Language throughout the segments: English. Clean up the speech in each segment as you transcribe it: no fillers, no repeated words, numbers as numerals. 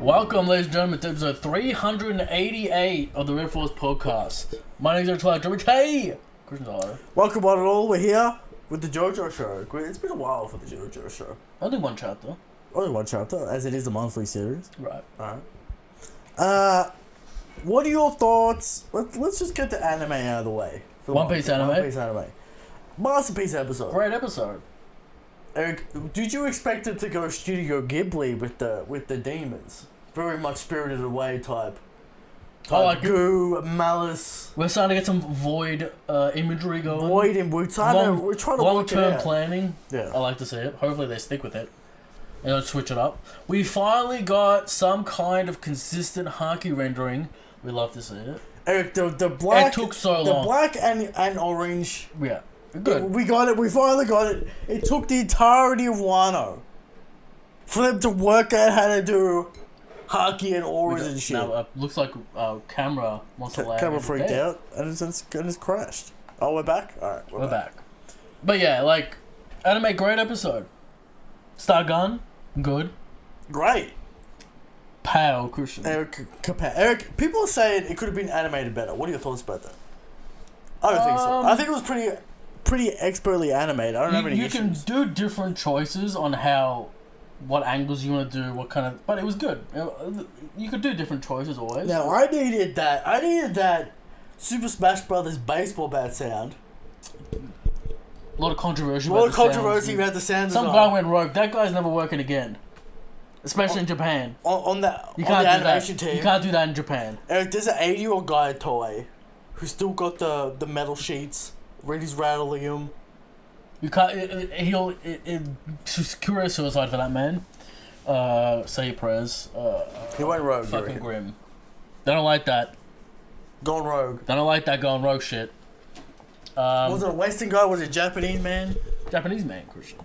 Welcome, ladies and gentlemen, to episode 388 of the Red Force podcast. My name is JOJOLANDS. Hey! Christian Tyler. Welcome one and all, we're here with the JoJo show. It's been a while for the JoJo show. Only one chapter. Only one chapter, as it is a monthly series. Right. Alright. What are your thoughts? Let's just get the anime out of the way. One Piece anime? One Piece anime. Masterpiece episode. Great episode. Eric, did you expect it to go Studio Ghibli with the demons? Very much Spirited Away type. Like goo, malice. We're starting to get some void imagery going. Void and we're trying to work it out. Long-term planning. Yeah. I like to see it. Hopefully they stick with it. And don't switch it up. We finally got some kind of consistent Haki rendering. We love to see it. Eric, the black. It took so long. The black and orange. Yeah. Good. We got it. We finally got it. It took the entirety of Wano for them to work out how to do Haki and auras and shit. Now, looks like camera wants to lag. Camera freaked out and it's crashed. Oh, we're back? Alright, we're back. But yeah, like, anime, great episode. Stargun, good. Great. Pow, Christian. Eric, people are saying it could have been animated better. What are your thoughts about that? I don't think so. I think it was pretty expertly animated. I don't have any issues. You can do different choices on what angles you want to do, what kind of... But it was good. You could do different choices always. Now, I needed that Super Smash Brothers baseball bat sound. A lot of controversy about the sound Some guy went rogue. That guy's never working again. Especially in Japan. On the animation team. You can't do that in Japan. Eric, there's an 80-year-old guy at Toei who's still got the metal sheets. Reddy's rattling him. You can't. It's curious suicide for that man. Say your prayers. He went rogue. Fucking grim. They don't like that. Gone rogue. They don't like that going rogue shit. Was it a Western guy? Was it a Japanese man? Japanese man, Christian.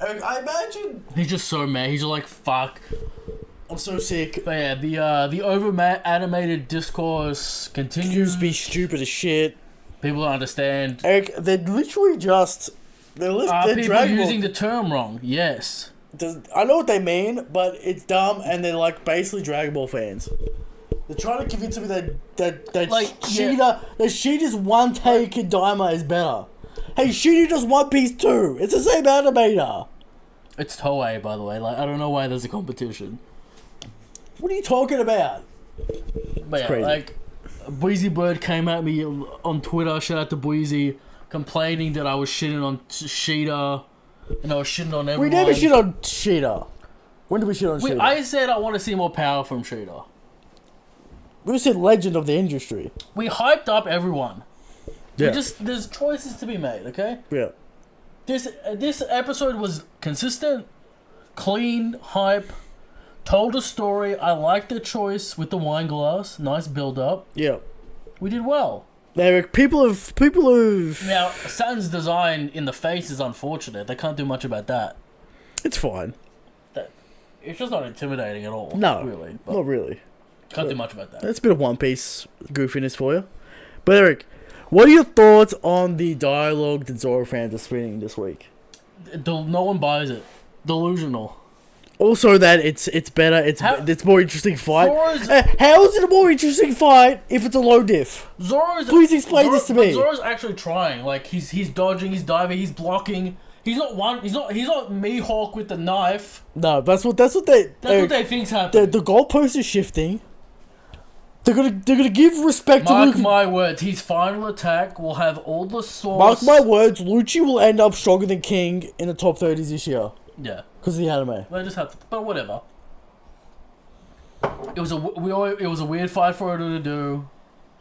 I imagine. He's just so mad. He's just like, fuck. I'm so sick. But yeah, the over-animated discourse continues to be stupid as shit. People don't understand. Eric, they're literally just... They're people using the term wrong, yes. I know what they mean, but it's dumb, and they're like basically Dragon Ball fans. They're trying to convince me that like, Sheeta... Yeah. That Sheeta's one take in Daima is better. Hey, Sheeta does One Piece too. It's the same animator. It's Toei, by the way. Like, I don't know why there's a competition. What are you talking about? But yeah, crazy. Like... Boise Bird came at me on Twitter, shout out to Boise, complaining that I was shitting on Sheeta and I was shitting on everyone. We never shit on Sheeta. When did we shit on Sheeta? I said I want to see more power from Sheeta. We said legend of the industry. We hyped up everyone. Yeah. There's choices to be made, okay? Yeah. This episode was consistent, clean, hype. Told a story. I liked the choice with the wine glass. Nice build up. Yeah. We did well. Eric, people who've... Now, Saturn's design in the face is unfortunate. They can't do much about that. It's fine. It's just not intimidating at all. No. Really. Not really. Can't do much about that. That's a bit of One Piece goofiness for you. But Eric, what are your thoughts on the dialogue that Zoro fans are spinning this week? No one buys it. Delusional. Also, that it's better. It's more interesting fight. How is it a more interesting fight if it's a low diff? Please explain this to me. Zoro's actually trying. Like he's dodging, he's diving, he's blocking. He's not Mihawk with the knife. No, that's what they think's happening. The goalpost is shifting. They're gonna give respect to Luffy. Mark my words. His final attack will have all the source. Mark my words. Lucci will end up stronger than King in the top 30s this year. Yeah. Because of the anime. They just have to, but whatever. It was a weird fight for her to do.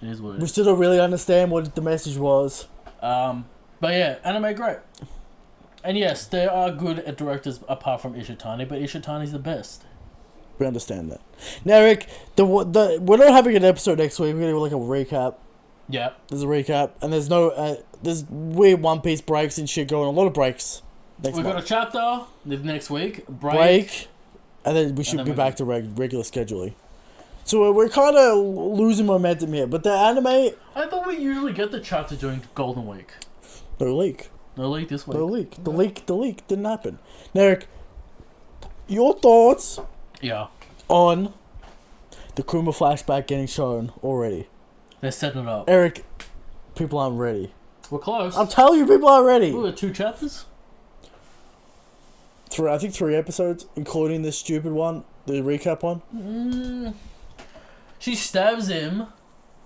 It is what it is. We still don't really understand what the message was. But yeah, anime great. And yes, there are good directors apart from Ishitani, but Ishitani's the best. We understand that. Now, Rick, we're not having an episode next week. We're gonna do like a recap. Yeah. There's a recap, and there's weird One Piece breaks and shit going. A lot of breaks. We've got a chapter next week. Break. And then we should be back to regular scheduling. So we're kind of losing momentum here. But the anime... I thought we usually get the chapter during Golden Week. No leak. No leak this week. No leak. The leak didn't happen. Now, Eric, your thoughts Yeah. on the Kuma flashback getting shown already. They're setting it up. Eric, people aren't ready. We're close. I'm telling you, people aren't ready. Ooh, 2 chapters? I think 3 episodes, including this stupid one, the recap one. She stabs him.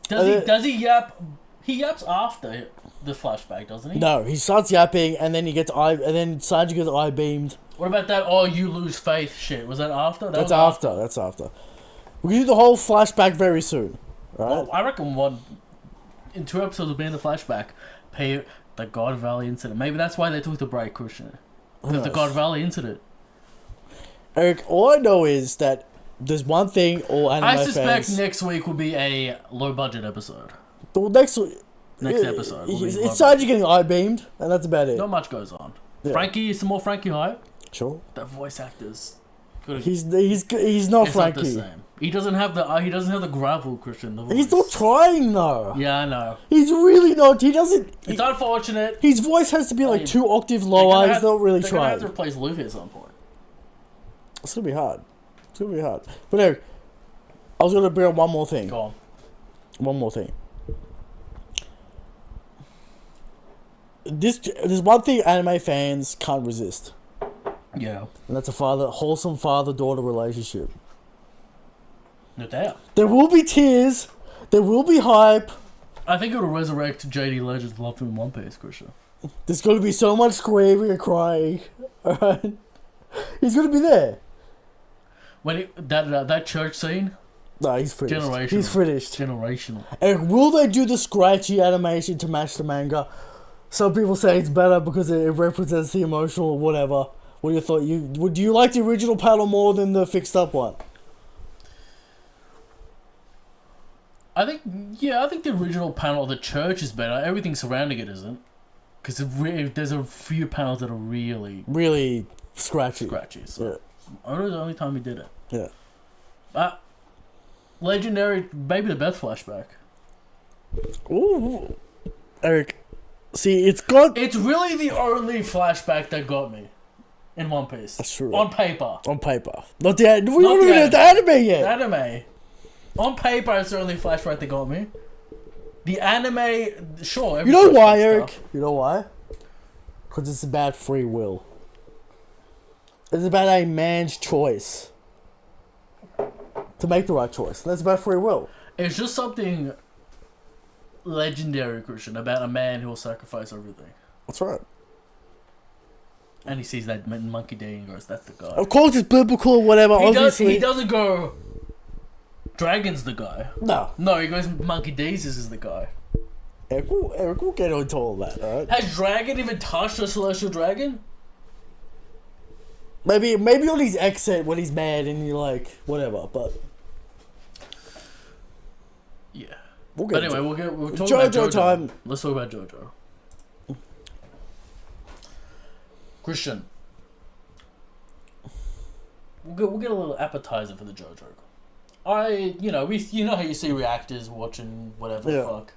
Does he yap? He yaps after the flashback, doesn't he? No, he starts yapping, and then and then Sanji gets eye beamed. What about that? Oh, you lose faith shit. Was that after? That's after. That's after. We can do the whole flashback very soon. Right? Well, I reckon in 2 episodes will be in the flashback. Pay the God Valley incident. Maybe that's why they took the break, Christian. Because the God Valley incident. Eric, all I know is that there's one thing all anime fans... I suspect next week will be a low budget episode. Well, next episode. It's Sanji getting eye beamed, and that's about it. Not much goes on. Yeah. Frankie, some more Frankie hype. Sure. That voice actor's. He's not Frankie. Not the same. He doesn't have the gravel, Christian. The voice. He's not trying though. Yeah, I know. He's really not. He doesn't. It's unfortunate. His voice has to be like 2 octaves lower. He's not really trying. They're gonna have to replace Luffy at some point. It's gonna be hard. But Eric, I was gonna bring up one more thing. Go on. One more thing. There's one thing anime fans can't resist. Yeah. And that's a wholesome father-daughter relationship. No doubt. There will be tears. There will be hype. I think it'll resurrect JD Legend's love in One Piece, Christian. There's going to be so much screaming and crying. Alright? He's going to be there. When that church scene? No, he's finished. Generational. He's finished. Generational. And will they do the scratchy animation to match the manga? Some people say it's better because it represents the emotional or whatever. What do you thought? Would you like the original panel more than the fixed up one? I think the original panel of the church is better. Everything surrounding it isn't. Because there's a few panels that are really scratchy. So Yeah. It was the only time he did it. Yeah. Legendary, maybe the best flashback. Ooh. Eric, see, it's really the only flashback that got me in One Piece. That's true. On paper. Not the anime. We don't even have the anime yet. The anime. On paper, it's the only flashback that got me. The anime, sure. You know why, Eric? You know why? Because it's about free will. It's about a man's choice to make the right choice. That's about free will. It's just something legendary, Christian, about a man who will sacrifice everything. That's right. And he sees that monkey D and goes, "That's the guy." Of course, it's biblical or whatever. Obviously, he doesn't go, "Dragon's the guy." No, he goes, "Monkey D's is the guy." Eric, we'll get into all that. All right. Has Dragon even touched a celestial dragon? Maybe on his exit when he's mad and you're like whatever, but yeah. We'll get. We'll talk about JoJo time. Let's talk about JoJo. Christian, we'll get a little appetizer for the JoJo. You know how you see reactors watching whatever the fuck.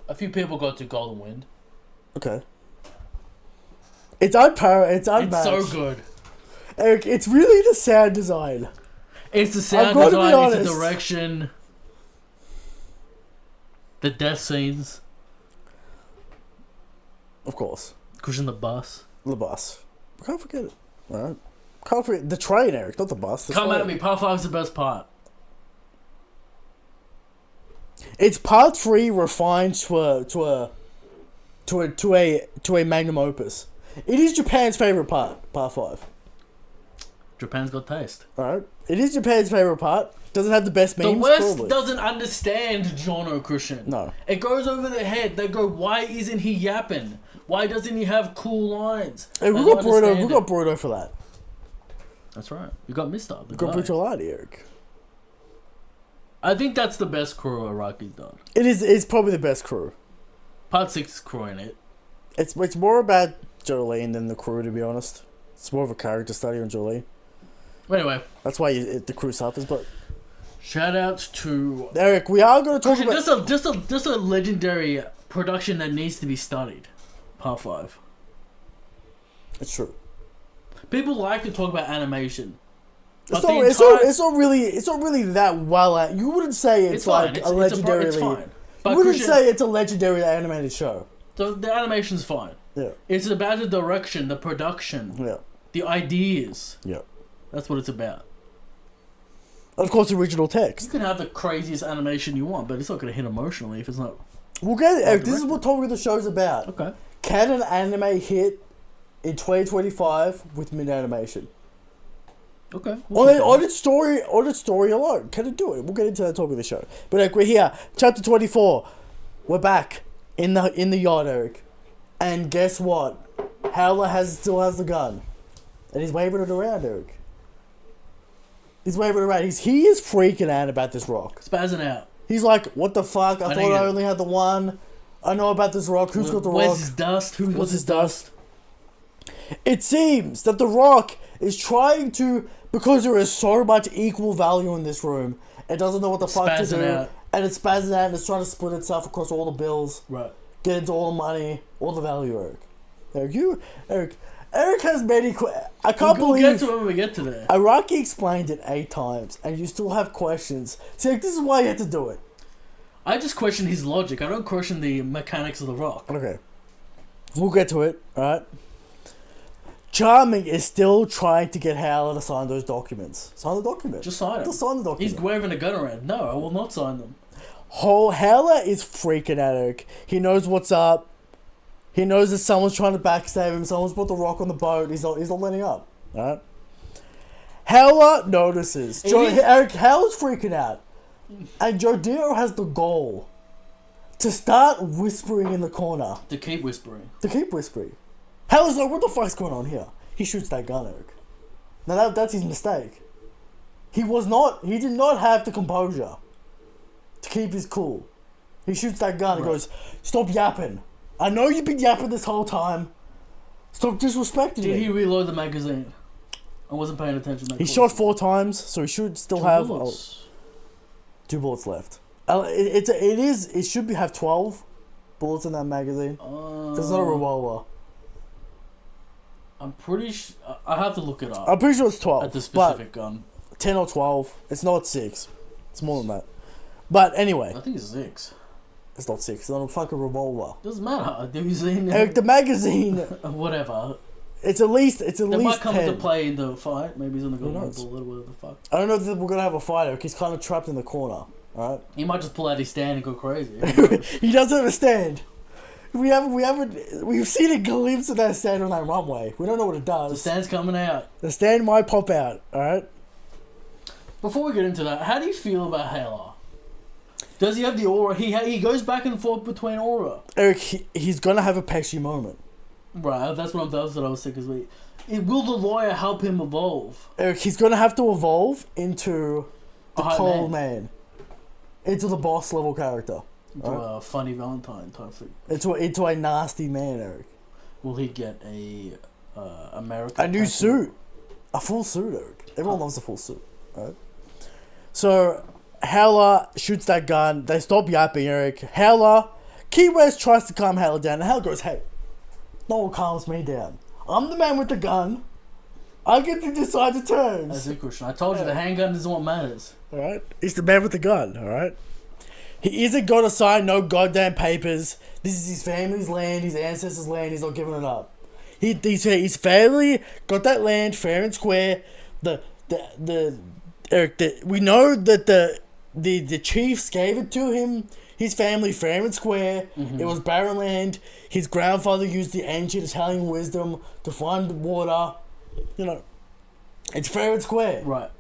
A few people got to Golden Wind. Okay. It's unmatched. It's so good. Eric, it's really the sound design. It's the sound design, it's the direction, the death scenes. Of course. Christian, the bus. The bus. Can't forget it. Alright. Can't forget the train, Eric, not the bus. Come at me. Part 5's the best part. It's part 3 refined to a magnum opus. It is Japan's favorite part. Part 5. Japan's got taste. Alright. It is Japan's favorite part. Doesn't have the best memes. The West probably doesn't understand Jono, Christian. No. It goes over their head. They go, "Why isn't he yapping? Why doesn't he have cool lines?" Hey, we got Boruto for that. That's right. You got Mister. We got Brutality, Eric. I think that's the best crew Araki's done. It's probably the best crew. Part 6 crew in it. It's more about Jolene than the crew, to be honest. It's more of a character study on Jolene. Anyway. That's why the crew suffers, but... Shout out to... Eric, we are going to talk about... Just a legendary production that needs to be studied. Part 5. It's true. People like to talk about animation. It's not really that well. You wouldn't say it's like a legendary. It's fine. You wouldn't say it's a legendary animated show. The animation's fine. Yeah. It's about the direction, the production. Yeah. The ideas. Yeah. That's what it's about. Of course, original text. You can have the craziest animation you want, but it's not going to hit emotionally if it's not. We'll get it, Eric. This is what Talking the Show's about. Okay. Can an anime hit in 2025 with mid animation? Okay. On its story alone, can it do it? We'll get into that Talk of the Show. But Eric, we're here, chapter 24. We're back in the yard, Eric, and guess what? Howler still has the gun, and he's waving it around, Eric. He's waving it around. He is freaking out about this rock. Spazzing out. He's like, "What the fuck? I thought I only had the one. I know about this rock. Who's got the rock? Where's his dust? What's his dust?" It seems that the rock is trying to, because there is so much equal value in this room, it doesn't know what the fuck to do. Out. And it's spazzing out and it's trying to split itself across all the bills. Right. Get into all the money, all the value, Eric. Eric has many I can't believe... We'll get to it when we get to there. Araki explained it 8 times and you still have questions. See, this is why you had to do it. I just question his logic. I don't question the mechanics of the rock. Okay. We'll get to it, alright? Charming is still trying to get Howler to sign those documents. Sign the document. Just sign it. Just sign the document. He's waving a gun around. No, I will not sign them. Howler is freaking out, Eric. He knows what's up. He knows that someone's trying to backstab him. Someone's put the rock on the boat. He's not letting up. Alright? Howler notices. Eric, Howler's freaking out. And Jodiro has the goal to start whispering in the corner. To keep whispering. Howler's like, what the fuck's going on here? He shoots that gun, Eric. Now that's his mistake. He did not have the composure to keep his cool. He shoots that gun and goes, "Stop yapping. I know you've been yapping this whole time. Stop disrespecting me." Did he reload the magazine? I wasn't paying attention. He shot 4 times, so he should still have 2 bullets left. It should have 12 bullets in that magazine. It's not a revolver. I'm pretty sure... I have to look it up. I'm pretty sure it's 12. At the specific gun. 10 or 12. It's not 6. It's more than that. But anyway. I think it's 6. It's not 6. It's not a fucking revolver. Doesn't matter. Have you seen it? Eric, the magazine... Whatever. It's at least They might come 10. Into play in the fight. Maybe he's gonna go with a little bit of the fuck. I don't know if we're gonna have a fight, Eric. He's kind of trapped in the corner. Alright? He might just pull out his stand and go crazy. He doesn't have a stand. We've seen a glimpse of that stand on that runway. We don't know what it does. The stand's coming out. The stand might pop out, alright? Before we get into that, how do you feel about Halo? Does he have the aura? He goes back and forth between aura. Eric, he's gonna have a Pesci moment. Right, that's what I was thinking. Will the lawyer help him evolve? Eric, he's gonna have to evolve into the cold man. Into the boss level character. Into a funny Valentine type thing. Into a nasty man, Eric. Will he get a a new suit? A full suit, Eric. Everyone loves a full suit, right? So, Howler shoots that gun. They stop yapping, Eric. Howler, Key West tries to calm Howler down. And Howler goes, "Hey, no one calms me down. I'm the man with the gun. I get to decide the terms." That's a question. I told you the handgun isn't what matters. Alright? He's the man with the gun, alright? He isn't gonna sign no goddamn papers. This is his family's land, his ancestors' land. He's not giving it up. His family got that land fair and square. We know that the chiefs gave it to him. His family fair and square. Mm-hmm. It was barren land. His grandfather used the ancient Italian wisdom to find water. You know, it's fair and square. Right.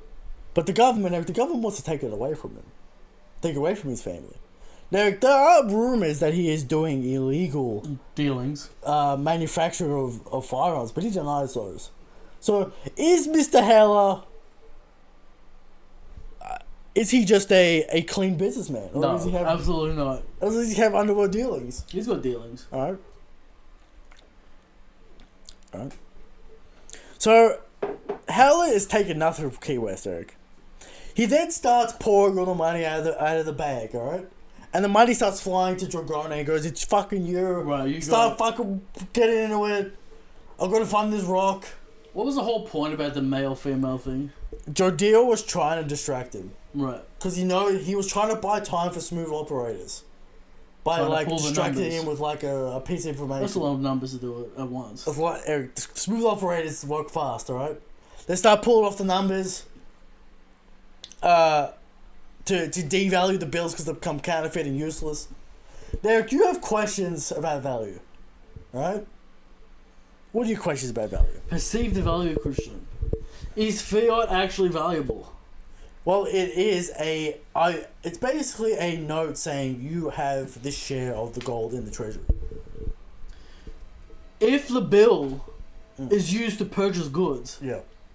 But the government wants to take it away from him. Take it away from his family. Now, there are rumors that he is doing illegal dealings, manufacturing of firearms, but he denies those. So, is Mr. Howler... is he just a clean businessman? Or no, does he have, absolutely not. Or does he have underworld dealings? He's got dealings. Alright. So, Howler is taking nothing from Key West, Eric. He then starts pouring all the money out of the bag, alright? And the money starts flying to Dragona and goes, "It's fucking you. Right, you start fucking getting into it. I'm gonna fund this rock." What was the whole point about the male-female thing? Jodeel was trying to distract him. Right. Because, he was trying to buy time for smooth operators. By, distracting him with, a piece of information. That's a lot of numbers to do it at once. It's like, Eric, smooth operators work fast, alright? They start pulling off the numbers to devalue the bills because they become counterfeit and useless. Eric, you have questions about value, alright? What are your questions about value? Perceive the value, Christian. Is fiat actually valuable? Well, it's basically a note saying you have this share of the gold in the treasury. If the bill is used to purchase goods,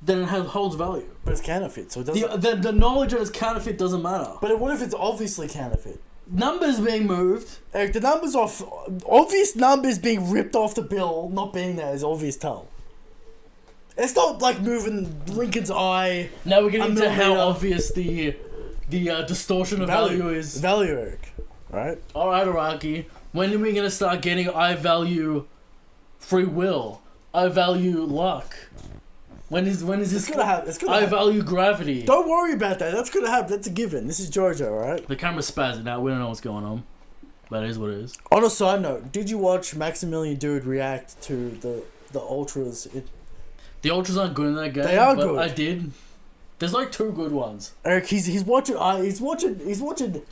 then it holds value. But it's counterfeit, so it doesn't... The knowledge that it's counterfeit doesn't matter. But what if it's obviously counterfeit? Numbers being moved. Eric, the numbers obvious numbers being ripped off the bill, not being there is obvious tell. It's not like moving Lincoln's eye. Now we're getting into how obvious the distortion of value is. Value, Eric. Right? Alright, Araki. When are we going to start getting I value free will? I value luck. When is this? It's gonna happen. I value gravity. Don't worry about that. That's gonna happen. That's a given. This is JoJo, right? The camera's spazzing out. We don't know what's going on. That is what it is. On a side note, did you watch Maximilian Dude react to the Ultras? The Ultras aren't good in that game. They are but good. I did. There's like 2 good ones. Eric, he's watching. He's watching.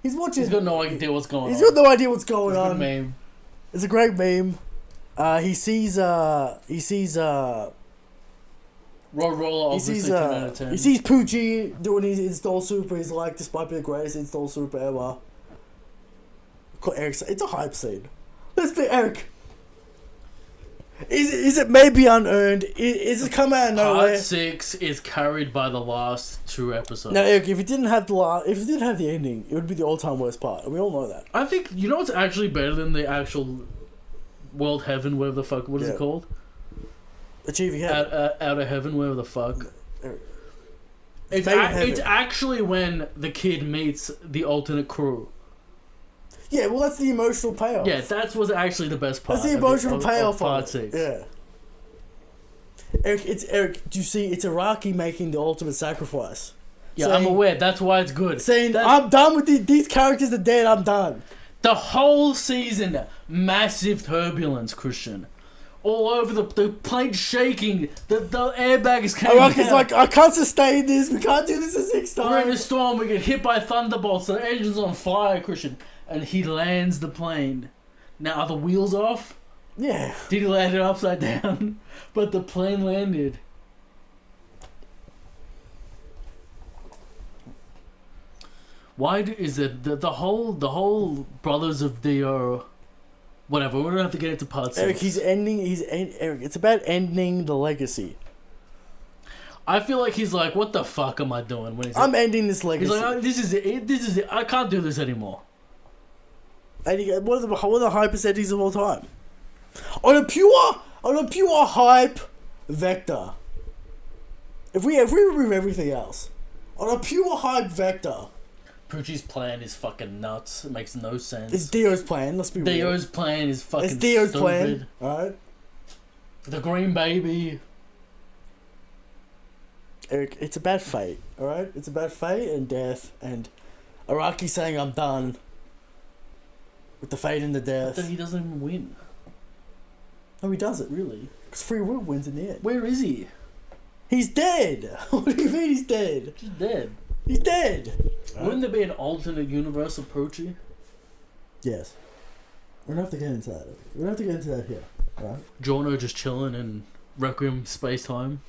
He's got no idea what's going on. He's got no idea what's going on. It's a good meme. It's a great meme. He sees Roller obviously 10 out of 10. He sees Poochie doing his install super. He's like, this might be the greatest install super ever. Eric, it's a hype scene. Let's be Eric. Is it maybe unearned? Is it come out of nowhere? Part 6 is carried by the last 2 episodes. Now, Eric, if it didn't have the ending, it would be the all-time worst part, and we all know that. I think what's actually better than the actual World Heaven, whatever the fuck. What is it called? Achieving Heaven. Out of Heaven, whatever the fuck. It's Heaven. actually when the kid meets the alternate crew. Yeah, well, that's the emotional payoff. Yeah, that was actually the best part. That's the emotional payoff of part 6. Yeah. Eric, do you see? It's Araki making the ultimate sacrifice. Yeah, I'm aware. That's why it's good. Saying, I'm done with these characters are dead, I'm done. The whole season, massive turbulence, Christian. All over the plane shaking. The airbag is coming down. Araki's like, I can't sustain this. We can't do this a 6th time. We're in a storm. We get hit by thunderbolts. The engine's on fire, Christian. And he lands the plane. Now, are the wheels off? Yeah. Did he land it upside down? But the plane landed. Why is it the whole Brothers of the whatever? We don't have to get into part 6. Eric, Eric, it's about ending the legacy. I feel like he's like, what the fuck am I doing? When I'm ending this legacy. He's like, oh, this is it. I can't do this anymore. And you go, what are the hype percentages of all time? On a pure hype vector. If we remove everything else, on a pure hype vector. Poochie's plan is fucking nuts. It makes no sense. It's Dio's plan. Let's be real. Dio's plan is fucking stupid. It's Dio's plan. Alright. The green baby. Eric, it's about fate. Alright? It's about fate and death and Araki saying I'm done. With the fate and the death. But then he doesn't even win. No, he doesn't, really. Because free will wins in the end. Where is he? He's dead! What do you mean he's dead? He's dead. He's dead! Wouldn't there be an alternate universe of Poochie? Yes. We don't have to get into that. We don't have to get into that here. Alright? Giorno just chilling in Requiem space time.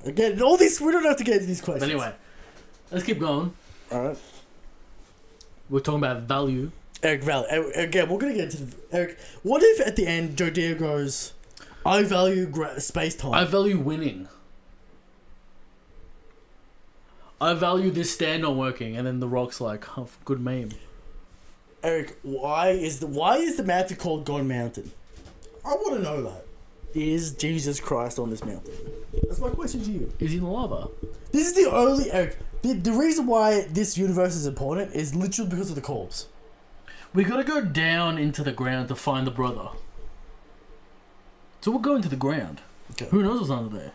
Again, all these, we don't have to get into these questions. But anyway, let's keep going. Alright. We're talking about value. Eric, value. Again, we're going to get into Eric, what if at the end Jodea goes, I value space-time. I value winning. I value this stand not working, and then The Rock's like, oh, good meme. Eric, why is the mountain called God Mountain? I want to know that. Is Jesus Christ on this mountain? That's my question to you. Is he in the lava? This is the only Eric. The reason why this universe is important is literally because of the corpse. We gotta go down into the ground to find the brother. So we'll go into the ground. Okay. Who knows what's under there?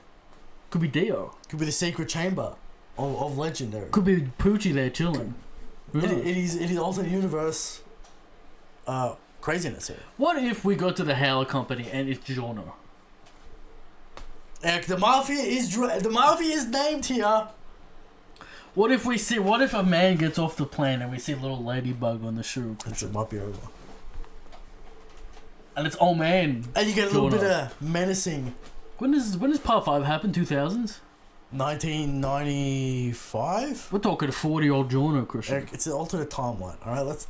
Could be Dio. Could be the secret chamber of Legendary. Could be Poochie there chilling. It is alternate universe craziness here. What if we go to the Howler Company and it's Giorno? The mafia is named here. What if a man gets off the plane and we see a little ladybug on the shoe? It might be over. And it's old man. And you get a little bit of menacing. When does Part 5 happen? 2000s? 1995? We're talking a 40-year-old Giorno, Christian. Eric, it's an alternate timeline. Alright, let's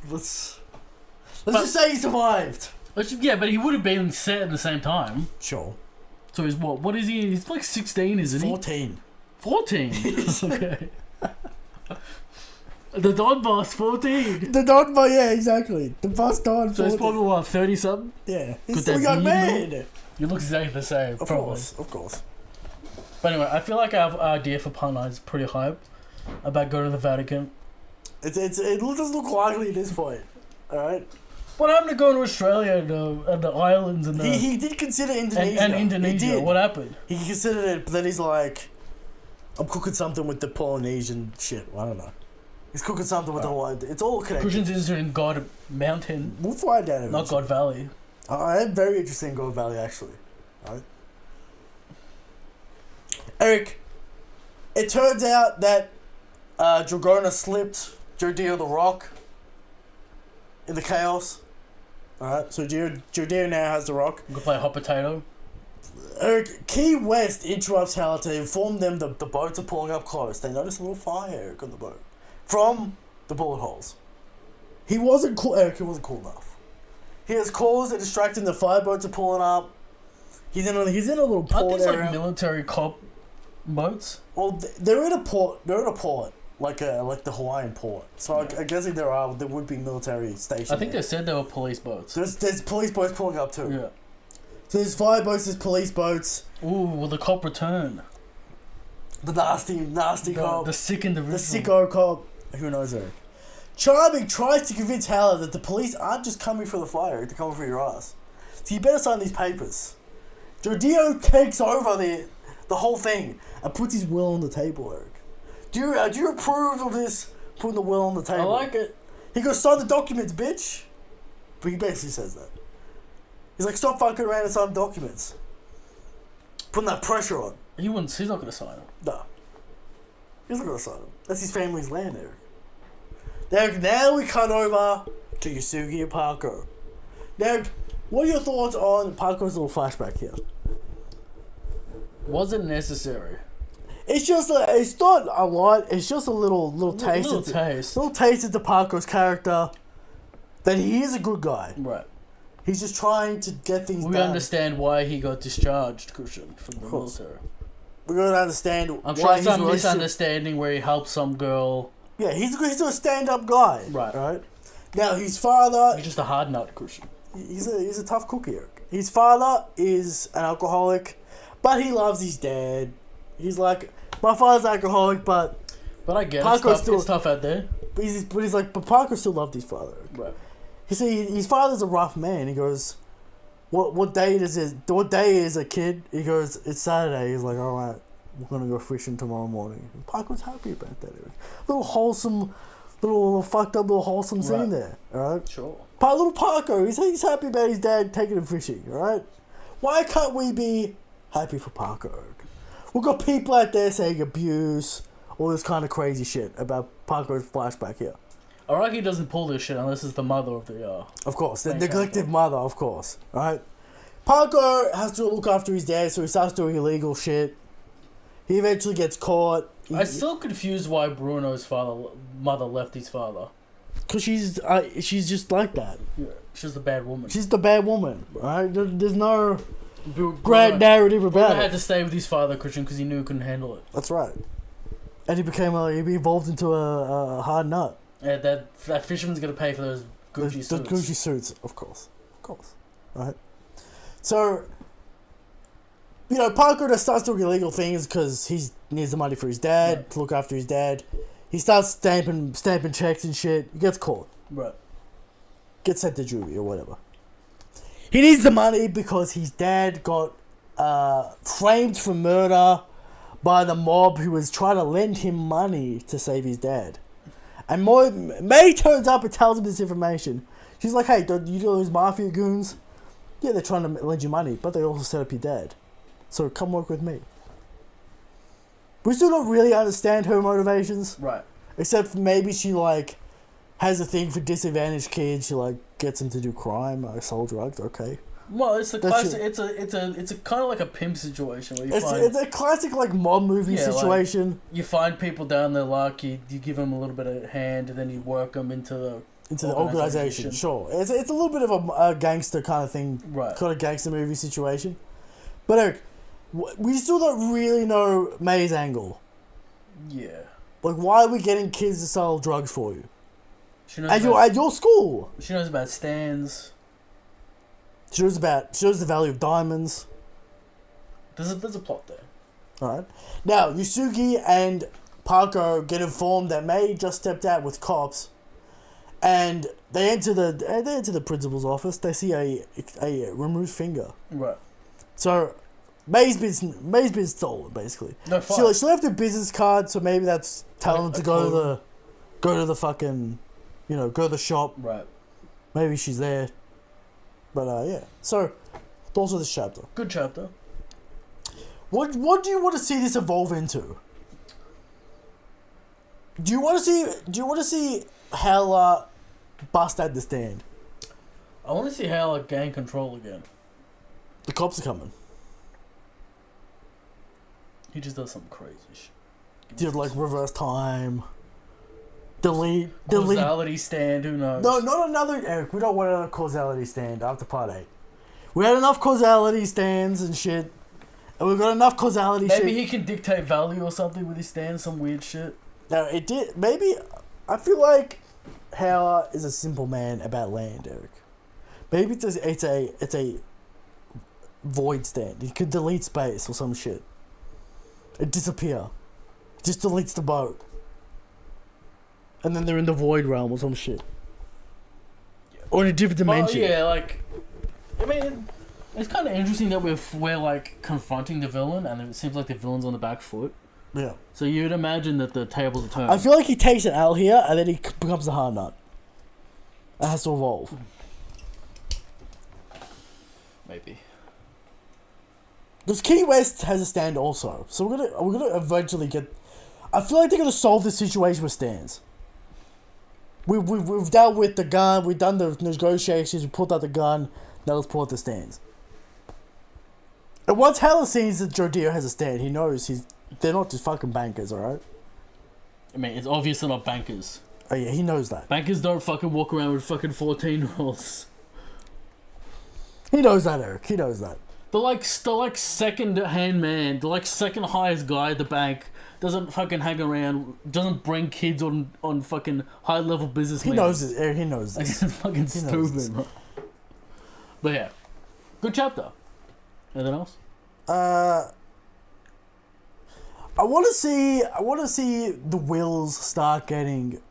just say he survived. But he would have been set at the same time. Sure. So he's what? What is he? He's like 16, isn't 14. he? 14? Okay. The Don Boss, 14. The Don Boss, yeah, exactly. The Boss Don, 14. So he's probably what, 30-something? Yeah. He's still a young man. He looks exactly the same, Of course. But anyway, I feel like our idea for Part 9 is pretty hype about going to the Vatican. It doesn't look likely at this point. Alright? What happened to going to Australia and the islands and the... He did consider Indonesia. And Indonesia. He did. What happened? He considered it, but then he's like, I'm cooking something with the Polynesian shit. I don't know. He's cooking something with the Hawaii. It's all connected. Christian's interested in God Mountain. We'll find out eventually. Not God Valley. I am very interested in God Valley, actually. Alright? Eric, it turns out that Dragona slipped Jodio the Rock in the chaos. Alright, so Jodio now has the Rock. You can play Hot Potato. Eric, Key West interrupts Howler to inform them the boats are pulling up close. They notice a little fire, Eric, on the boat. From the bullet holes. He wasn't cool, Eric, he wasn't cool enough. He has caused a distraction, the fire boats are pulling up. He's in a little port Aren't these area. like military cop boats? Well, they're in a port, like the Hawaiian port. So I guess there would be military stations. I think they said they were police boats. There's police boats pulling up too. Yeah. So there's fire boats, there's police boats. Ooh, will the cop return? The nasty cop. The sick individual. The sicko cop. Who knows, Eric? Charming tries to convince Howler that the police aren't just coming for the fire, they're coming for your ass. So you better sign these papers. Jodio takes over the whole thing and puts his will on the table, Eric. Do you approve of this putting the will on the table? I like it. He goes, sign the documents, bitch. But he basically says that. He's like, stop fucking around and sign documents. Putting that pressure on. He's not going to sign them. No. He's not going to sign them. That's his family's land, Eric. Now we cut over to Yusugi and Parko. Now, what are your thoughts on Parko's little flashback here? Was it necessary? It's just it's not a lot. It's just a little taste. Little taste into Parko's character. That he is a good guy. Right. He's just trying to get things done. We understand why he got discharged, Christian, from the military. We're going to understand I'm sure some misunderstanding where he helped some girl. Yeah, he's a stand-up guy. Right. Now, his father... He's just a hard nut, Christian. He's a tough cookie, Eric. His father is an alcoholic, but he loves his dad. He's like, my father's alcoholic, but I get it. It's tough out there. But he's like, but Parker still loved his father. Right. You see, his father's a rough man. He goes, what day is a kid? He goes, it's Saturday. He's like, all right, we're gonna go fishing tomorrow morning. And Parker's happy about that. Little wholesome, little fucked up, little wholesome scene there. All right. Sure. Little Parker, he's happy about his dad taking him fishing. All right. Why can't we be happy for Parker? We've got people out there saying abuse, all this kind of crazy shit about Parker's flashback here. I reckon he doesn't pull this shit unless it's the mother of the... Of course, the neglected mother, of course. Right? Parker has to look after his dad, so he starts doing illegal shit. He eventually gets caught. I'm still confused why Bruno's mother left his father. Because she's just like that. Yeah, she's the bad woman. She's the bad woman, right? There's no grand narrative about it. He had to stay with his father, Christian, because he knew he couldn't handle it. That's right. And he evolved into a hard nut. Yeah, that fisherman's going to pay for those Gucci suits. The Gucci suits, of course. Right? So, Parker just starts doing illegal things because he needs the money for his dad, to look after his dad. He starts stamping checks and shit. He gets caught. Right. Gets sent to juvie or whatever. He needs the money because his dad got framed for murder by the mob who was trying to lend him money to save his dad. And May turns up and tells him this information. She's like, hey, don't you know those mafia goons? Yeah, they're trying to lend you money, but they also set up your dad. So come work with me. We still don't really understand her motivations. Right. Except for maybe she, like, has a thing for disadvantaged kids. She, like, gets them to do crime, like, sell drugs. Okay. Well, it's the classic. It's a kind of like a pimp situation where it's a classic like mob movie situation. Like, you find people down their luck. You give them a little bit of hand, and then you work them into the organization. Sure, it's a little bit of a gangster kind of thing, right? Kind of gangster movie situation. But Eric, we still don't really know May's angle. Yeah. Like, why are we getting kids to sell drugs for you? She knows at your school. She knows about stands. She knows the value of diamonds. There's a plot there. Alright. Now, Yusugi and Parko get informed that May just stepped out with cops, and they enter the principal's office. They see a removed finger. Right. So May's been stolen, basically. No, fine. She left a business card, so maybe that's telling them to go to the fucking, go to the shop. Right. Maybe she's there. But yeah. So those are this chapter. Good chapter. What do you want to see this evolve into? Do you want to see Hela bust at the stand? I want to see Hela gain control again. The cops are coming. He just does some crazy shit. Dude, like reverse time. Delete. Causality stand, who knows? No, not another, Eric. We don't want another causality stand after part 8. We had enough causality stands and shit. And we've got enough causality shit. Maybe he can dictate value or something with his stand, some weird shit. No, it did. Maybe, I feel like Hela is a simple man about land, Eric. Maybe it's a void stand. He could delete space or some shit. It disappear. Just deletes the boat. And then they're in the void realm or some shit. Or in a different dimension. Oh, yeah, like... I mean, it's kind of interesting that we're like, confronting the villain, and it seems like the villain's on the back foot. Yeah. So you'd imagine that the tables are turned. I feel like he takes an L here, and then he becomes the hard nut. It has to evolve. Maybe. Because Key West has a stand also. So we're gonna eventually get... I feel like they're gonna solve this situation with stands. We've dealt with the gun, we've done the negotiations, we pulled out the gun, now let's pull out the stands. And once Hela sees that Jodio has a stand, he knows they're not just fucking bankers, alright? I mean, it's obvious they're not bankers. Oh yeah, he knows that. Bankers don't fucking walk around with fucking 14-year-olds. He knows that, Eric. He knows that. The like second-hand man, the like second highest guy at the bank doesn't fucking hang around, doesn't bring kids on fucking high-level business. He knows this, Eric. He knows this. Like, it's fucking stupid. But yeah, good chapter. Anything else? I want to see the wheels start getting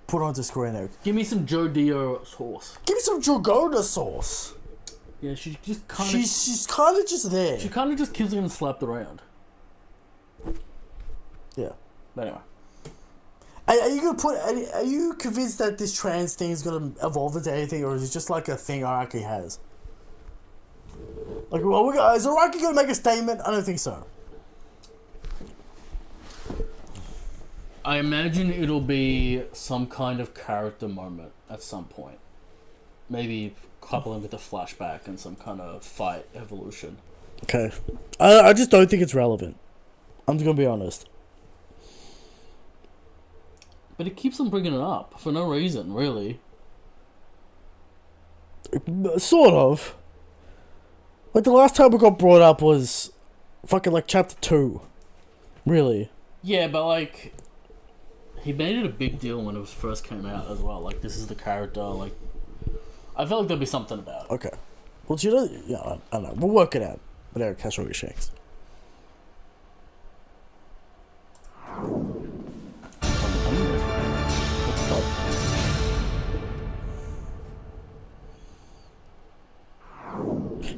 put onto screen, Eric. Give me some Jodio sauce. Give me some Jogoda sauce. Yeah, she's just kind of... She's kind of just there. She kind of just keeps getting slapped around. Yeah. But anyway. Are you convinced that this trans thing is gonna evolve into anything, or is it just like a thing Araki has? Like, well, is Araki gonna make a statement? I don't think so. I imagine it'll be some kind of character moment at some point. Maybe coupling with a flashback and some kind of fight evolution. Okay. I just don't think it's relevant. I'm just gonna be honest. But it keeps on bringing it up for no reason, really. Sort of. Like, the last time it got brought up was fucking like chapter 2. Really. Yeah, but like, he made it a big deal when it first came out as well. Like, this is the character, like, I felt like there'd be something about it. Okay. Well, you know, yeah, I don't know. We'll work it out. But Eric has all your shanks.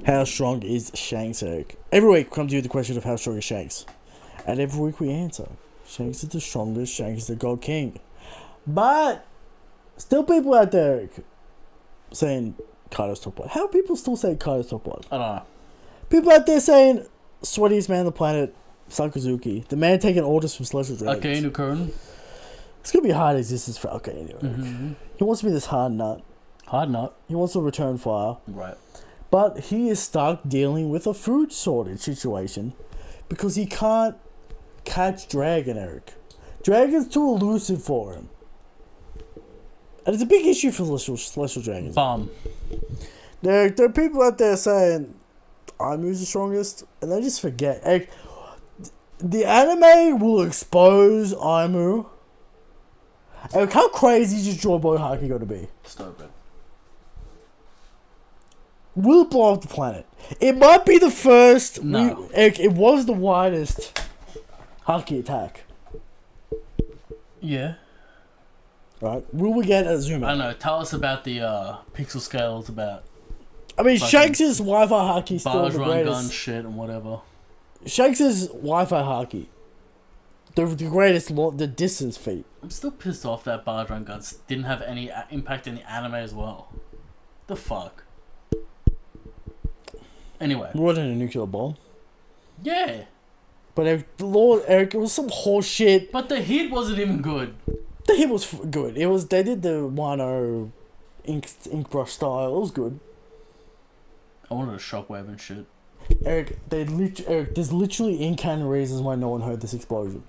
How strong is Shanks, Eric? Every week comes to you the question of how strong is Shanks. And every week we answer. Shanks is the strongest, Shanks is the God King. But still people out there saying Kaido's top 1. How do people still say Kaido's top 1? I don't know. People out there saying sweatiest man on the planet, Sakazuki. The man taking orders from Celestial Dragons. Okay, Nukurun. It's going to be a hard existence for Alkaid. Mm-hmm. He wants to be this hard nut. Hard nut. He wants to return fire. Right. But he is stuck dealing with a food shortage situation because he can't catch Dragon, Eric. Dragon's too elusive for him. And it's a big issue for Celestial Dragons. Bum. There are people out there saying Aimu's the strongest, and they just forget. Like, the anime will expose Aimu. Like, how crazy is Joy Boy Haki going to be? Stupid. Will it blow up the planet? It might be the first. No. It was the widest Haki attack. Yeah. Right? Will we get a zoom I out? don't know. Tell us about the pixel scales, about I mean, fucking Shanks' Wi-Fi Haki is still barge the run greatest. gun shit and whatever. Shanks' Wi-Fi Haki. The greatest, the distance feat. I'm still pissed off that barge run guns didn't have any impact in the anime as well. The fuck? Anyway. More than a nuclear bomb. Yeah. But Eric, it was some horse shit. But the hit wasn't even good. The hit was good. It was, they did the 1-0 ink brush style. It was good. I wanted a shockwave and shit. Eric, there's literally in-canon reasons why no one heard this explosion.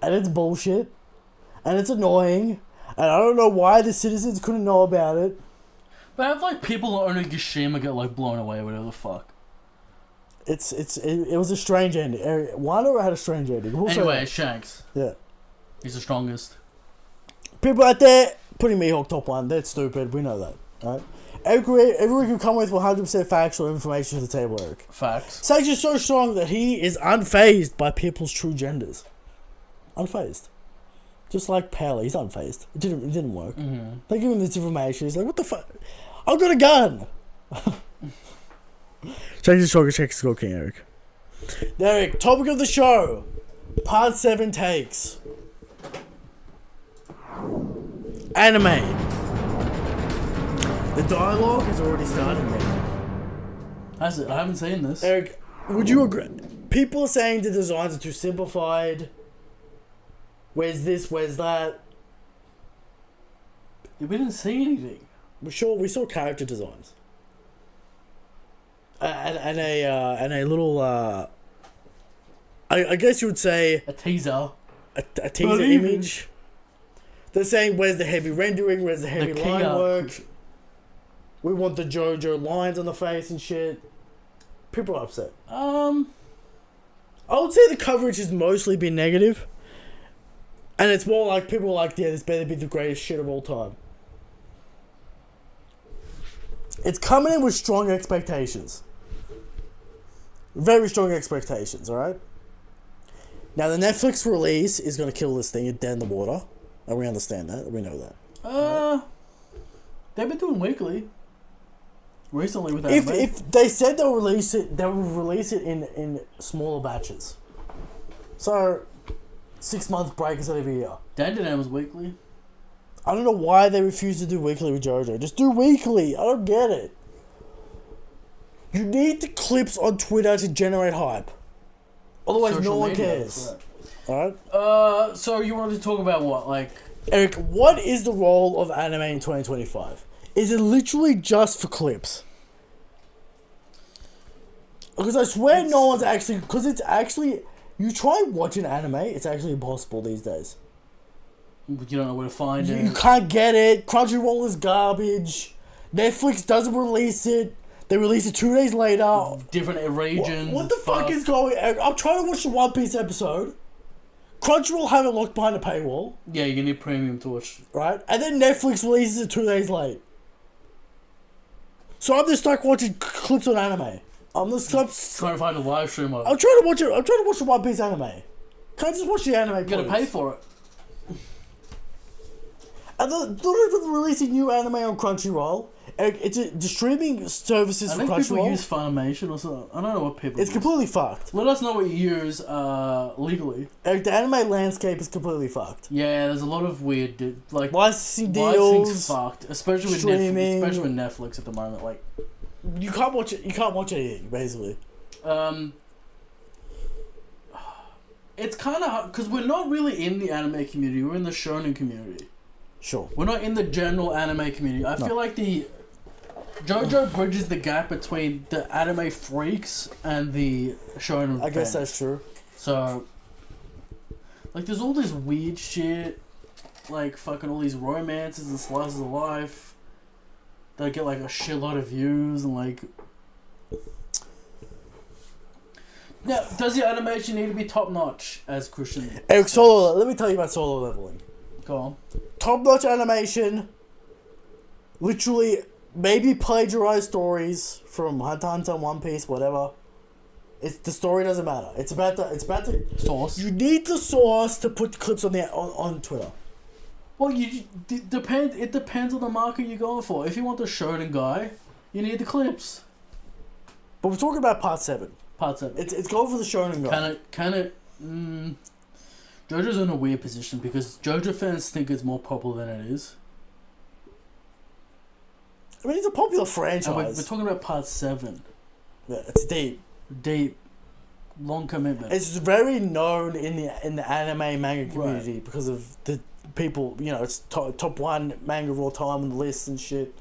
And it's bullshit. And it's annoying. And I don't know why the citizens couldn't know about it. But I have like people who own a Gashima get like blown away, whatever the fuck. It was a strange ending. Wano had a strange ending. We'll Anyway, Shanks. Yeah. He's the strongest. People out there putting Mihawk top 1, that's stupid. We know that. Right? Every week you come with 100% factual information to the table, Eric. Facts. Sage is so strong that he is unfazed by people's true genders. Unfazed. Just like Pally, he's unfazed. It didn't work. Mm-hmm. They give him this information. He's like, what the fuck? I've got a gun! Sage is strong, Shanks is God King, Eric. Eric, topic of the show. Part 7 takes. Anime. The dialogue has already started, man. Has it? I haven't seen this. Eric, would you agree? People are saying the designs are too simplified. Where's this? Where's that? We didn't see anything. We saw character designs. And a little I guess you would say A teaser. a teaser image. They're saying where's the heavy rendering, where's the heavy line work. We want the JoJo lines on the face and shit. People are upset. I would say the coverage has mostly been negative. And it's more like people are like, yeah, this better be the greatest shit of all time. It's coming in with strong expectations. Very strong expectations, alright? Now, the Netflix release is going to kill this thing dead in the water. And we understand that. We know that. They've been doing weekly. Recently with If anime. if they said they'll release it in smaller batches. So, 6 month break instead of a year. Dandadan was weekly. I don't know why they refuse to do weekly with JoJo. Just do weekly. I don't get it. You need the clips on Twitter to generate hype. Otherwise, Social no one media, cares. right. Alright? So you wanted to talk about what? Like, Eric, what is the role of anime in 2025? Is it literally just for clips? Because I swear no one's actually... Because it's actually... You try watching anime, it's actually impossible these days. you don't know where to find You it. can't get it. Crunchyroll is garbage. Netflix doesn't release it. They release it 2 days later. Different regions. What the fuck is going on? I'm trying to watch the One Piece episode. Crunchyroll have it locked behind a paywall. Yeah, you need premium to watch. Right? And then Netflix releases it 2 days late. So I'm just stuck watching clips on anime. I'm just Trying to find a live stream of it. I'm trying to watch it. I'm trying to watch the One Piece anime. Can I just watch the anime? You gotta please? pay for it. And they're not even releasing new anime on Crunchyroll. The streaming services I for think people Crunchyroll. use Funimation or something. I don't know what people It's use. completely fucked. Let us know what you use legally. Eric, the anime landscape is completely fucked. Yeah, there's a lot of weird, like, Licensing licensing's deals. fucked, especially with streaming. especially with Netflix at the moment. Like, You can't watch it. You can't watch anything basically. it's kind of hard because we're not really in the anime community. We're in the shonen community. Sure. We're not in the general anime community. I feel like the JoJo bridges the gap between the anime freaks and the shonen. I guess fans. that's true. So, like, there's all this weird shit, like fucking all these romances and slices of life that get like a shitload of views and like. Now, does your animation need to be top notch, as Christian? Eric, solo. Let me tell you about solo leveling. Go on. Top notch animation. Literally, maybe plagiarized stories from Hunter x Hunter, One Piece, whatever. It's the story doesn't matter. It's about the Source. You need the source to put clips on Twitter. Well, it depends on the market you're going for. If you want the shonen guy, you need the clips. But we're talking about part 7. Part 7. It's going for the shonen guy. JoJo's in a weird position because JoJo fans think it's more popular than it is. I mean, it's a popular And franchise. we're talking about part 7. Yeah, it's deep. Deep, long commitment. It's very known in the anime manga community because of the people. You know, it's top 1 manga of all time on the list and shit.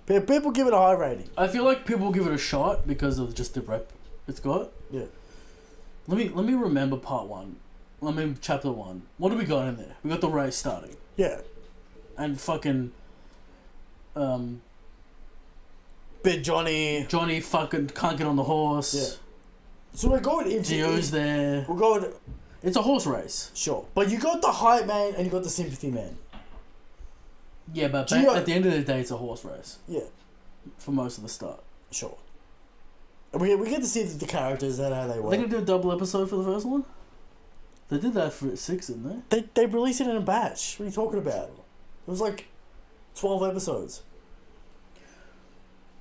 People give it a high rating. I feel like people give it a shot because of just the rep it's got. Yeah. Let me remember part 1. I mean chapter 1. What do we got in there? We got the race starting. Yeah. And fucking Big Johnny. Johnny fucking can't get on the horse. Yeah. So we're going into Gio's there. We're going. It's a horse race. Sure, but you got the hype man and you got the sympathy man. Yeah, but Gio- at the end of the day, it's a horse race. Yeah. For most of the start. Sure. We get to see the characters and how they Are work. they gonna do a double episode for the first one? They did that for 6, didn't they? They released it in a batch. What are you talking about? It was like 12 episodes.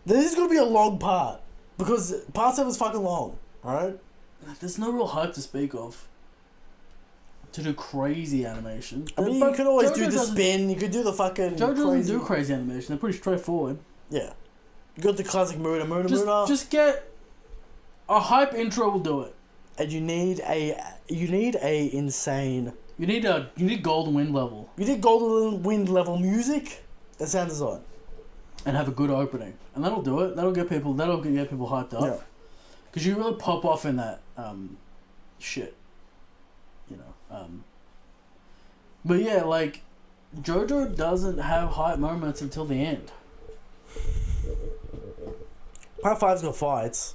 This is gonna be a long part because part 7 was fucking long. All right. There's no real hype to speak of. To do crazy animation. I mean, But you could always JoJo do the doesn't- spin. You could do the fucking. JoJo doesn't crazy. do crazy animation. They're pretty straightforward. Yeah. You got the classic Muna. Just get a hype intro will do it. And you need a insane. You need Golden Wind level You need Golden Wind level music and sound design. and have a good opening, and that'll do it. That'll get people hyped up. Yeah. Because you really pop off in that shit. You know. But yeah, like JoJo doesn't have hype moments until the end. Part 5's got fights.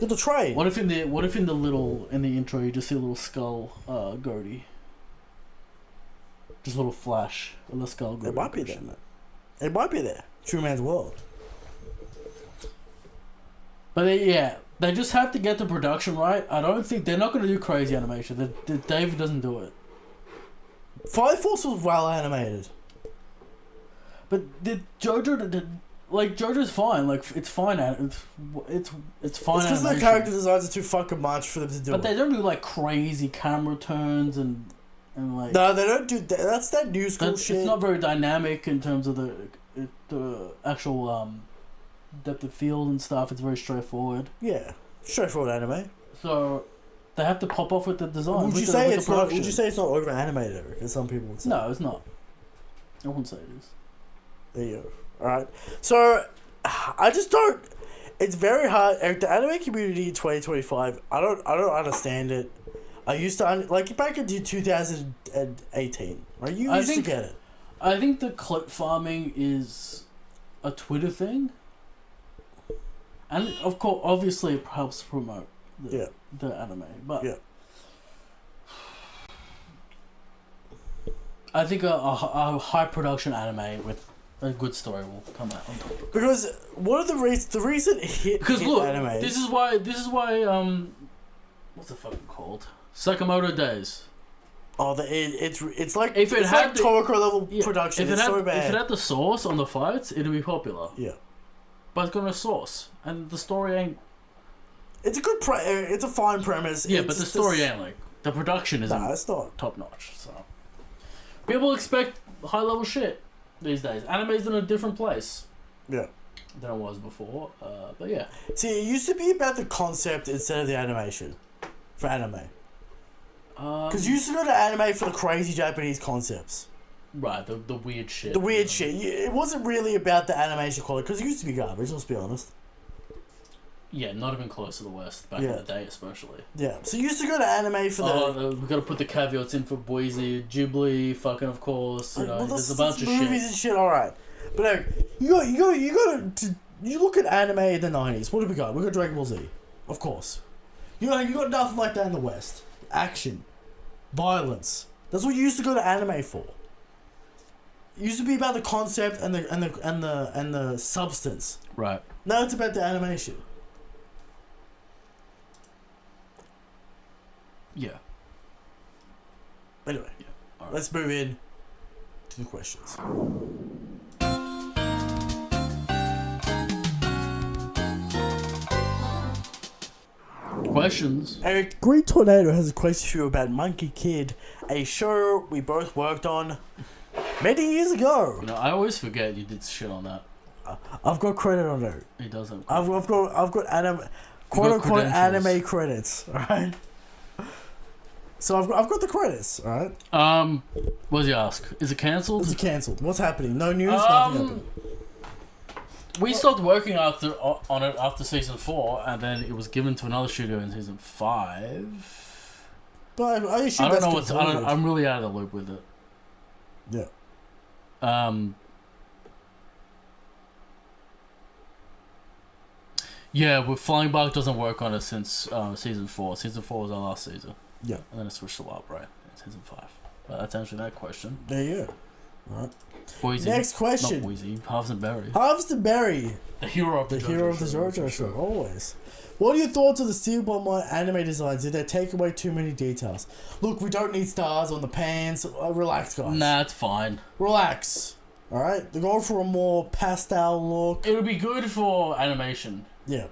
Got the train. What if in the intro you just see a little skull goatee? Just a little flash of the skull goatee. It might be there, man. It might be there. True Man's World. But they just have to get the production right. I don't think they're not going to do crazy animation. David doesn't do it. Fire Force was well animated. But JoJo's fine. Like it's fine. It's fine. It's because animation. the character designs are too fucking much for them to do But it. they don't do like crazy camera turns and like. No, they don't do that. That's that new school shit. It's not very dynamic in terms of the actual depth of field and stuff. It's very straightforward. Yeah, straightforward anime. So they have to pop off with the design. Would you say it's not? Would you say it's not over animated, Eric? As some people would say. No, it's not. I wouldn't say it is. There you go. All right. So I just don't. It's very hard. Eric, the anime community in 2025. I don't understand it. I used to like back in 2018. Right? You used to get it. I think the clip farming is a Twitter thing, and of course, obviously, it helps promote the anime. But yeah. I think a high production anime with a good story will come out on top. Because one of the recent hit anime. This is why what's it fucking called? Sakamoto Days. Oh, it's like If it it's had like the- Toriko level Yeah, production. If It's it, had, so if bad. it had the source on the fights, it'd be popular. Yeah, But it's got no source, and the story ain't. it's a good it's a fine premise. Yeah, It's but the just story ain't like the production isn't Nah, it's not. top notch. So people expect high level shit these days. Anime's in a different place Yeah. than it was before. But yeah, See, it used to be about the concept instead of the animation for anime. Because you used to go to anime for the crazy Japanese concepts. right, the weird shit. The weird shit. It wasn't really about the animation quality, because it used to be garbage, let's be honest. Yeah, not even close to the West back in the day, especially. Yeah. So you used to go to anime for the... we got to put the caveats in for Boise, Ghibli, fucking of course. You know, well, there's a bunch of movies shit. and shit, alright. But you look at anime in the 90s, what have we got? We got Dragon Ball Z, of course. You got nothing like that in the West. Action. Violence. That's what you used to go to anime for. It used to be about the concept and the substance. Right. Now it's about the animation. Yeah. Anyway, All right. let's move in to the questions. Questions. Eric, Green Tornado has a question for you about Monkey Kid, a show we both worked on many years ago. You know, I always forget you did shit on that. I've got credit on it. He doesn't. I've got anime, quote unquote anime credits. Alright. So I've got the credits. Alright. What does he ask? Is it cancelled? Is it cancelled? What's happening? No news. Nothing happened. We stopped working on it after season 4, and then it was given to another studio in season 5. But I assume I don't that's know what's. I'm really out of the loop with it. Yeah. Yeah, with Flying Bark doesn't work on it since season 4. Season 4 was our last season. Yeah. And then it switched to WAP, right? In season 5. But that's answering that question. There you go. Alright. Boise. Next question. Not Boise. Halves and Berry. Harvester Berry. The hero of the JoJo show. Always. What are your thoughts on the Steel Bomber anime designs? Did they take away too many details? Look, we don't need stars on the pants. Relax, guys. Nah, it's fine. Relax. Alright? They're going for a more pastel look. It would be good for animation. Yeah.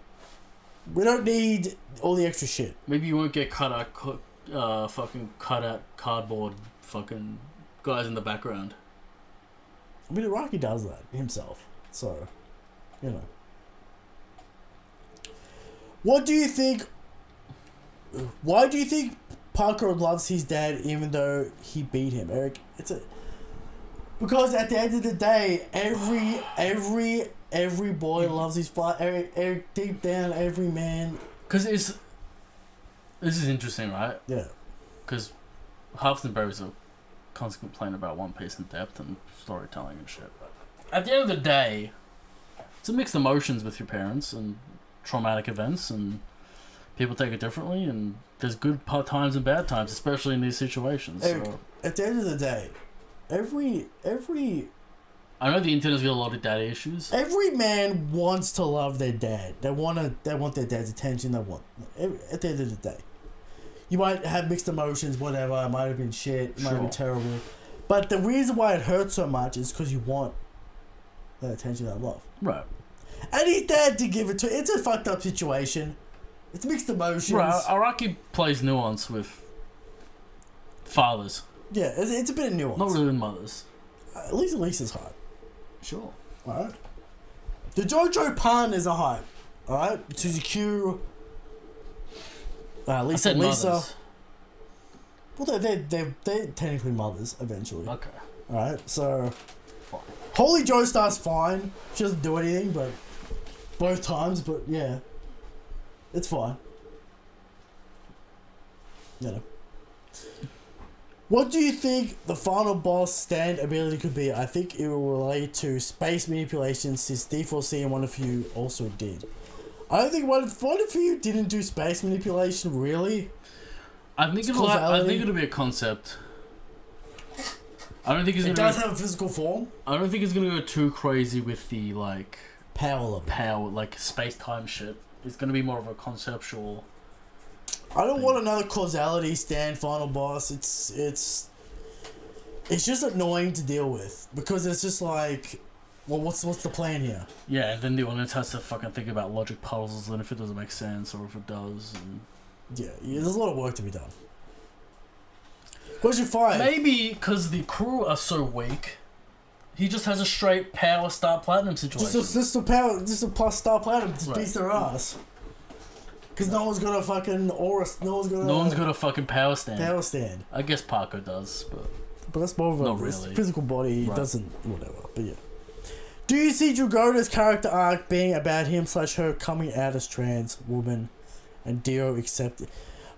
We don't need all the extra shit. Maybe you won't get fucking cut out cardboard fucking guys in the background. I mean, Iraqi does that himself. So, you know. What do you think... Why do you think Parker loves his dad even though he beat him, Eric? Because at the end of the day, every boy loves his father. Eric, deep down, every man... Because this is interesting, right? Yeah. Because Harps and Berries are constant complaint about One Piece and depth and storytelling and shit. But at the end of the day, it's a mixed emotions with your parents and traumatic events, and people take it differently, and there's good times and bad times, especially in these situations. Eric, so. at the end of the day, every I know the internet's got a lot of daddy issues. every man wants to love their dad. They want their dad's attention. At the end of the day, you might have mixed emotions, whatever. It might have been shit. It might have been terrible. But the reason why it hurts so much is because you want that attention, that love. Right. And his dad did give it to. It's a fucked up situation. It's mixed emotions. Right. Araki plays nuance with fathers. Yeah, it's a bit of nuance. Not really with mothers. At least Lisa's hype. Sure. Alright. The JoJo pun is a hype. Alright? Suzuki. I Lisa. said mothers. Well, they're technically mothers eventually. Okay. Alright, so. Fine. Holy Joestar's fine. She doesn't do anything, but. Both times, but yeah. It's fine. You know. What do you think the final boss stand ability could be? I think it will relate to space manipulation, since D4C and one of you also did. I don't think one of you didn't do space manipulation, really. I think it'll be a concept. I don't think it's It gonna. does have a physical form. I don't think it's gonna go too crazy with the like Power level. like space time shit. It's gonna be more of a conceptual. I don't want another causality stand final boss. It's just annoying to deal with because it's just like, well, what's the plan here? Yeah, and then the audience has to fucking think about logic puzzles and if it doesn't make sense or if it does. And Yeah, there's a lot of work to be done. Question 5. maybe because the crew are so weak, he just has a straight power star platinum situation. Just a plus star platinum just Right. beats their ass. Because no one's got a fucking aura. No one's got a fucking power stand. a power stand. I guess Parker does, but But that's more of a Not really. physical body. He Right. doesn't. Whatever. But yeah. Do you see Dragona's character arc being about him/her coming out as trans woman, and Dio accepted?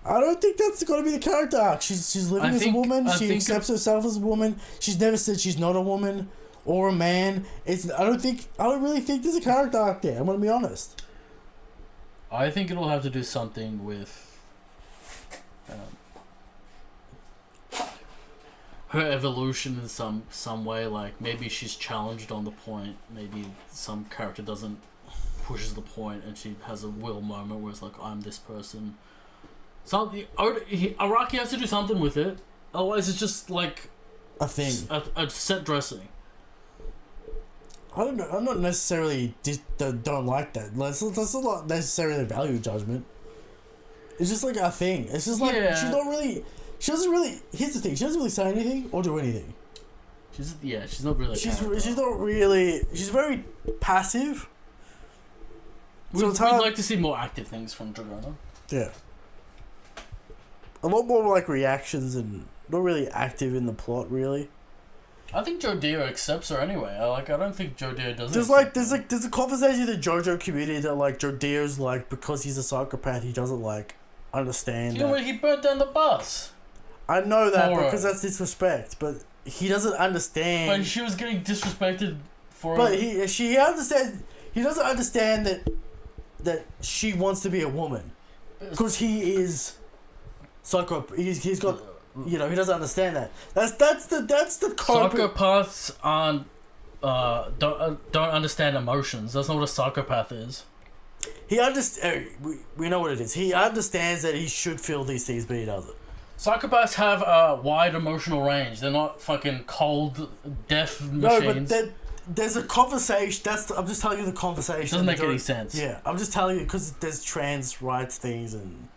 I don't think that's got to be the character arc. She's living as a woman. She accepts herself as a woman. She's never said she's not a woman or a man. I don't really think there's a character arc there. I'm gonna be honest. I think it'll have to do something with her evolution in some way. Like maybe she's challenged on the point. Maybe some character pushes the point, and she has a will moment where it's like, I'm this person. Something. Araki has to do something with it. Otherwise, it's just like A thing. a set dressing. I don't know. I'm not necessarily don't like that. That's not necessarily a value judgment. It's just like a thing. It's just like she's not really. She doesn't really. Here's the thing. She doesn't really say anything or do anything. She's not really. She's not really. She's very passive. So We'd like to see more active things from Dragona. Yeah. A lot more like reactions and not really active in the plot. Really. I think Joe Dio accepts her anyway. I don't think Joe Dio doesn't. There's a conversation in the JoJo community that like Joe Dio's like, because he's a psychopath, he doesn't like understand. You know, he burnt down the bus. I know that For because that's disrespect, but he doesn't understand. But she was getting disrespected for. But she understands. He doesn't understand that she wants to be a woman, because he is psycho. He's got. You know, he doesn't understand that. That's the Psychopaths aren't don't understand emotions. That's not what a psychopath is. He understands. We know what it is. He understands that he should feel these things, but he doesn't. Psychopaths have a wide emotional range. They're not fucking cold, deaf machines. No, but there's a conversation. I'm just telling you the conversation. It doesn't make any sense. Yeah, I'm just telling you because there's trans rights things and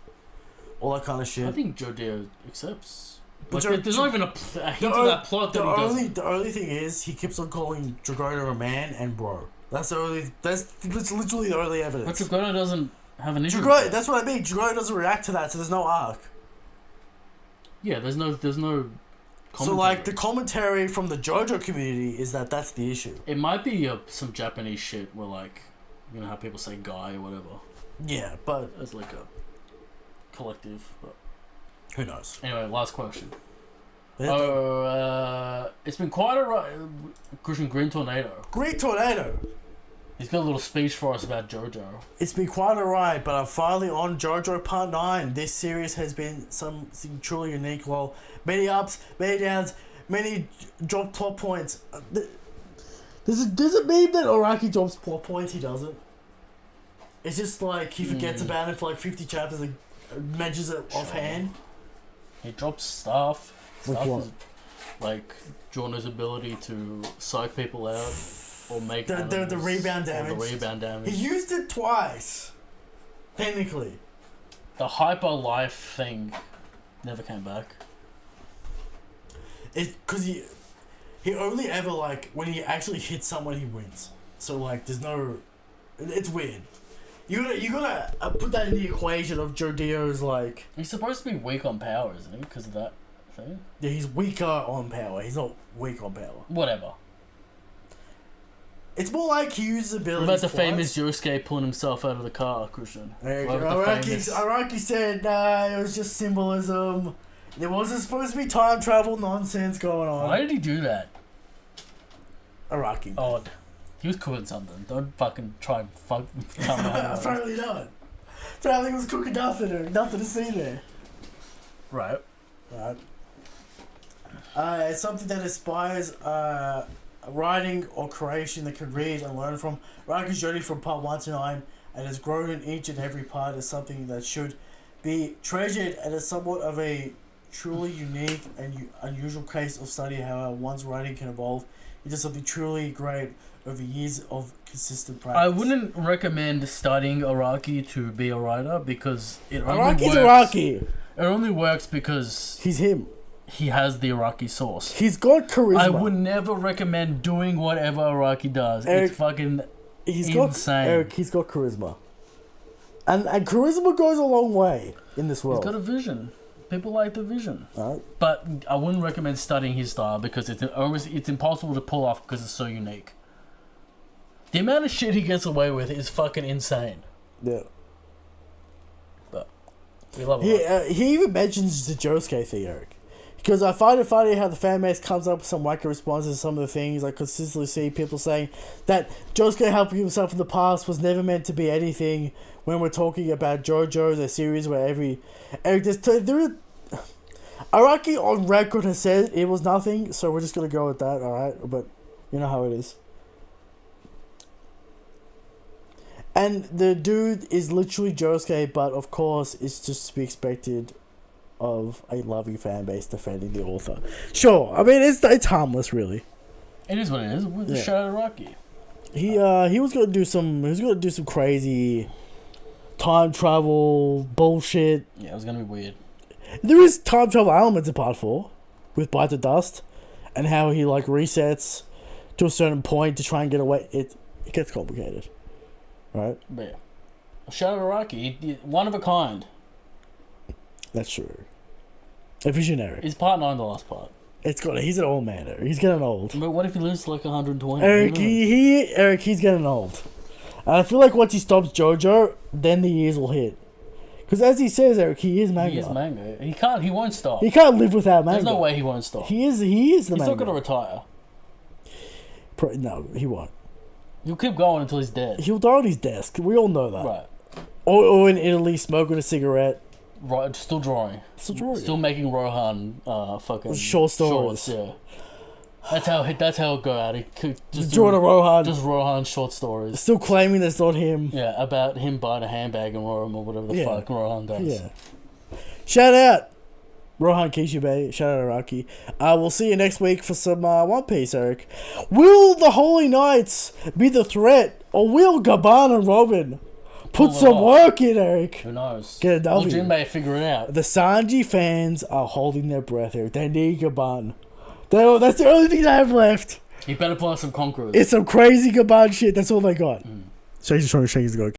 all that kind of shit. I think Joe Dio accepts. But there's not even a hint of that plot that he doesn't. The only thing is he keeps on calling Dragona a man and bro. That's literally the only evidence. But Dragona doesn't have an issue. That's what I mean. Dragona doesn't react to that, so there's no arc. Yeah, there's no. Commentary. So like the commentary from the JoJo community is that that's the issue. It might be some Japanese shit where like, you know how people say guy or whatever. Yeah, but As like a collective, but. Who knows? Anyway, last question. Yeah. It's been quite a ride. Christian Green Tornado. Green Tornado. He's got a little speech for us about JoJo. It's been quite a ride, but I'm finally on JoJo Part 9. This series has been something truly unique. Well, many ups, many downs, many drop plot points. There's a meme that Araki drops plot points, he doesn't. It's just like he forgets about it for like 50 chapters and mentions it offhand. He drops stuff. Like what? Is like Jorno's ability to psych people out or make the rebound damage. The rebound damage. He used it twice. Technically. The hyper life thing never came back. It's because he only ever like when he actually hits someone he wins. So like there's no. It's weird. You gotta put that in the equation of Joe Dio's like. He's supposed to be weak on power, isn't he? Because of that thing. Yeah, he's weaker on power. He's not weak on power. Whatever. It's more like he uses abilities. What about the famous Yosuke pulling himself out of the car, Christian? Araki said, nah, it was just symbolism. There wasn't supposed to be time travel nonsense going on. Why did he do that? Araki. Odd. He was cooking something. Don't fucking try and come out. Apparently not. Apparently he was cooking nothing to see there. Right. Right. It's something that inspires writing or creation that can read and learn from. Raki's journey from part 1 to 9 and has grown in each and every part is something that should be treasured and is somewhat of a truly unique and unusual case of study how one's writing can evolve into something truly great over years of consistent practice. I wouldn't recommend studying Iraqi to be a writer because it only Iraqi's works. Iraqi. It only works because He's him. he has the Iraqi source. He's got charisma. I would never recommend doing whatever Iraqi does. Eric, it's fucking he's insane. Eric, he's got charisma. And charisma goes a long way in this world. He's got a vision. People like the vision. Right. But I wouldn't recommend studying his style because it's impossible to pull off because it's so unique. The amount of shit he gets away with is fucking insane. Yeah. But we love it. He even mentions the Josuke thing, Eric. Because I find it funny how the fan base comes up with some wacky responses to some of the things. I consistently see people saying that Josuke helping himself in the past was never meant to be anything when we're talking about JoJo, the series where Eric, Araki on record has said it was nothing, so we're just going to go with that, alright? But you know how it is. And the dude is literally Josuke, but of course it's just to be expected of a loving fan base defending the author. Sure, I mean it's harmless, really. It is what it is. With the shout out Iraqi. He was gonna do some crazy time travel bullshit. Yeah, it was gonna be weird. There is time travel elements in part 4 with Bite the Dust and how he like resets to a certain point to try and get away. It gets complicated, right? But yeah, shout out Iraqi, one of a kind. That's true. A visionary. He's part 9, the last part. He's an old man, Eric. He's getting old. But what if he lives to like 120? Eric, he's getting old. And I feel like once he stops JoJo, then the years will hit. Because as he says, Eric, he is manga. He is manga. He won't stop. He can't live without manga. There's no way he won't stop. He is the He's manga. not gonna retire. No, he won't. He'll keep going until he's dead. He'll die on his desk. We all know that. Right. Or in Italy, smoking a cigarette. Right, still drawing. Still making Rohan fucking short stories. Shorts, yeah. That's how it go out. He could just draw a Rohan. Just Rohan short stories. Still claiming that's not him. Yeah, about him buying a handbag in Rome or whatever the fuck Rohan does. Yeah. Shout out Rohan Kishibe. Shout out Araki. We'll see you next week for some One Piece, Eric. Will the Holy Knights be the threat, or will Gaban and Robin put some work in, Eric? Who knows? Get a W. Jin may figure it out. The Sanji fans are holding their breath, Eric. They need Gaban. That's the only thing they have left. You better pull out some conquerors. It's some crazy Gaban shit. That's all they got. Shakes the shoulder, shakes the go.